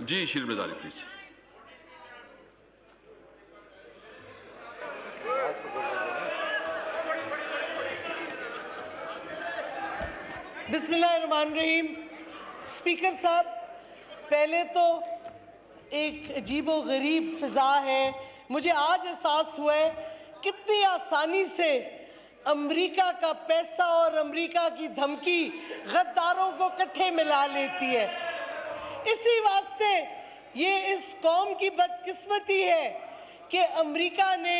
G shell Mazari please. بسم اللہ الرحمن الرحیم. اسپیکر صاحب، پہلے تو ایک عجیب و غریب فضا ہے. مجھے آج احساس ہوا ہے کتنی آسانی سے امریکہ کا پیسہ اور امریکہ کی دھمکی غداروں کو کٹھے ملا لیتی ہے. اسی واسطے یہ اس قوم کی بدقسمتی ہے کہ امریکہ نے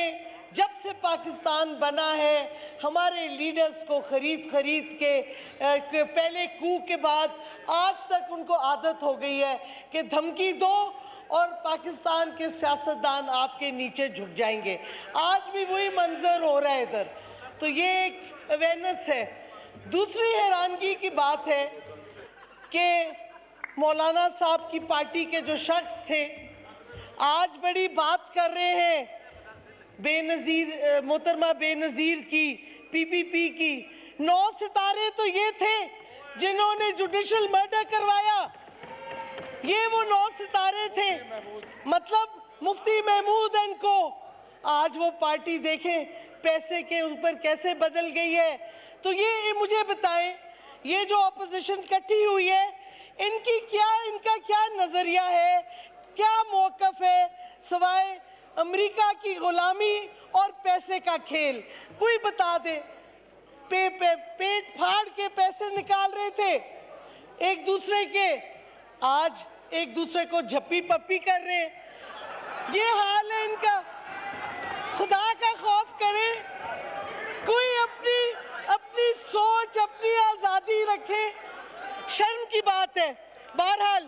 جب سے پاکستان بنا ہے ہمارے لیڈرز کو خرید کے پہلے کو کے بعد آج تک ان کو عادت ہو گئی ہے کہ دھمکی دو اور پاکستان کے سیاستدان آپ کے نیچے جھک جائیں گے. آج بھی وہی منظر ہو رہا ہے ادھر. تو یہ ایک اویئرنیس ہے. دوسری حیرانگی کی بات ہے کہ مولانا صاحب کی پارٹی کے جو شخص تھے آج بڑی بات کر رہے ہیں بے نظیر محترمہ بے نظیر کی پی پی پی کی. 9 ستارے تو یہ تھے جنہوں نے جوڈیشل مرڈر کروایا. یہ وہ 9 ستارے تھے. مطلب مفتی محمود ان کو آج وہ پارٹی دیکھیں پیسے کے اوپر کیسے بدل گئی ہے. تو یہ مجھے بتائیں یہ جو اپوزیشن کٹھی ہوئی ہے ان کا کیا نظریہ ہے, کیا موقف ہے سوائے امریکہ کی غلامی اور پیسے کا کھیل؟ کوئی بتا دے. پیٹ پھاڑ کے پیسے نکال رہے تھے ایک دوسرے کے, آج ایک دوسرے کو جھپی پپی کر رہے ہیں. یہ حال ہے ان کا. خدا کا خوف کرے, کوئی اپنی سوچ اپنی آزادی رکھے. شرم کی بات ہے. بہرحال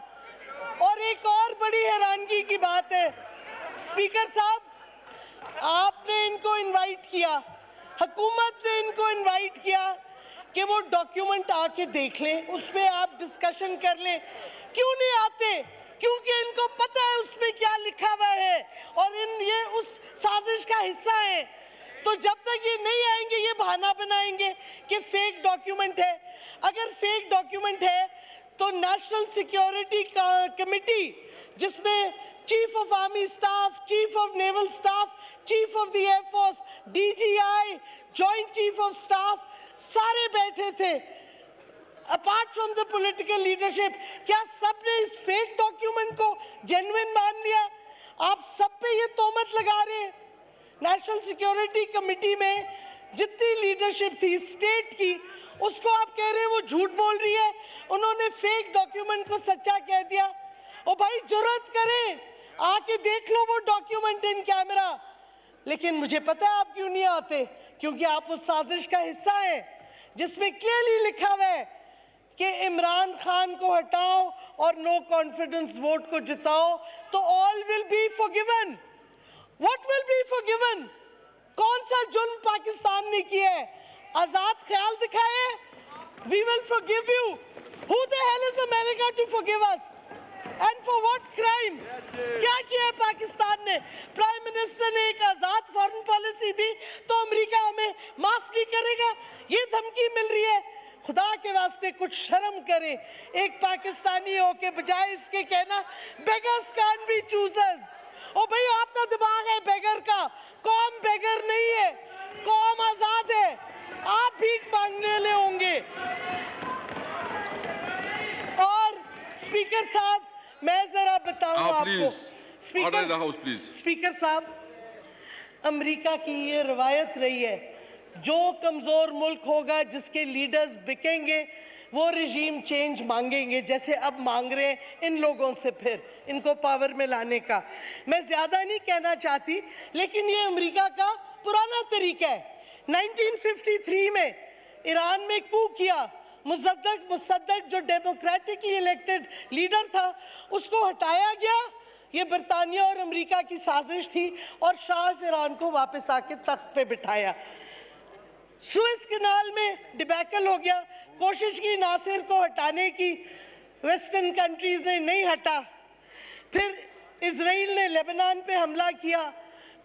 اور ایک اور بڑی حیرانگی کی بات ہے اسپیکر صاحب, آپ نے ان کو انوائٹ کیا, حکومت نے ان کو انوائٹ کیا کہ وہ ڈاکیومنٹ آ کے دیکھ لیں, اس پہ آپ ڈسکشن کر لیں. کیوں نہیں آتے؟ کیونکہ ان کو پتہ ہے اس میں کیا لکھا ہوا ہے اور یہ اس سازش کا حصہ ہے. تو جب تک یہ نہیں آئیں گے یہ بہانہ بنائیں گے کہ فیک ڈاکیومنٹ ہے. اگر فیک ڈاکیومنٹ ہے تو نیشنل سیکیورٹی کمیٹی جس میں chief of army staff, chief of naval staff, chief of the air force, D G I, joint chief of staff سارے بیٹھے تھے apart from the political leadership. کیا سب نے اس فیک ڈاکیومنٹ کو جینوئن مان لیا؟ آپ سب پہ یہ تہمت لگا رہے ہیں. نیشنل سیکیورٹی کمیٹی میں جتنی لیڈرشپ تھی اسٹیٹ کی اس کو آپ کہہ رہے ہیں وہ جھوٹ بول رہی ہے, انہوں نے فیک ڈاکیومنٹ کو سچا کہہ دیا. او بھائی جرأت کریں, آ کے دیکھ لو وہ ڈاکیومنٹ ان کیمرہ. لیکن مجھے پتہ ہے آپ کیوں نہیں آتے, کیونکہ آپ اس سازش کا حصہ ہیں جس میں کلیئرلی لکھا ہوا ہے کہ عمران خان کو ہٹاؤ اور نو کانفیڈنس ووٹ کو جتاؤ تو all will be forgiven. What will be forgiven? کون سا جرم پاکستان نے کیا ہے؟ آزاد خیال دکھائے we will forgive you. Who the hell is America to forgive us? And for what crime? کیا کیا ہے پاکستان نے؟ پرائم منسٹر نے ایک آزاد فارن پالیسی دی تو امریکہ ہمیں معاف نہیں کرے گا. یہ دھمکی مل رہی ہے. خدا کے واسطے کچھ شرم کریں ایک پاکستانی ہو کے, بجائے اس کے کہنا beggars can't be choosers. او بھئی آپ کا دماغ ہے بیگر کا, قوم بیگر نہیں ہے, قوم آزاد ہے. آپ بھیک مانگنے لے ہوں گے. اور اسپیکر صاحب میں ذرا بتاؤں آپ کو, اسپیکر صاحب امریکہ کی یہ روایت رہی ہے جو کمزور ملک ہوگا جس کے لیڈرز بکیں گے وہ رژیم چینج مانگیں گے, جیسے اب مانگ رہے ہیں ان لوگوں سے پھر ان کو پاور میں لانے کا. میں زیادہ نہیں کہنا چاہتی لیکن یہ امریکہ کا پرانا طریقہ ہے. 1953 میں ایران میں کو کیا, مصدق جو ڈیموکریٹکلی الیکٹڈ لیڈر تھا اس کو ہٹایا گیا. یہ برطانیہ اور امریکہ کی سازش تھی اور شاہ ایران کو واپس آ کے تخت پہ بٹھایا. سوئس کنال میں ڈیبیکل ہو گیا, کوشش کی ناصر کو ہٹانے کی, ویسٹرن کنٹریز نے نہیں ہٹا. پھر اسرائیل نے لیبنان پہ حملہ کیا,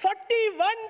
41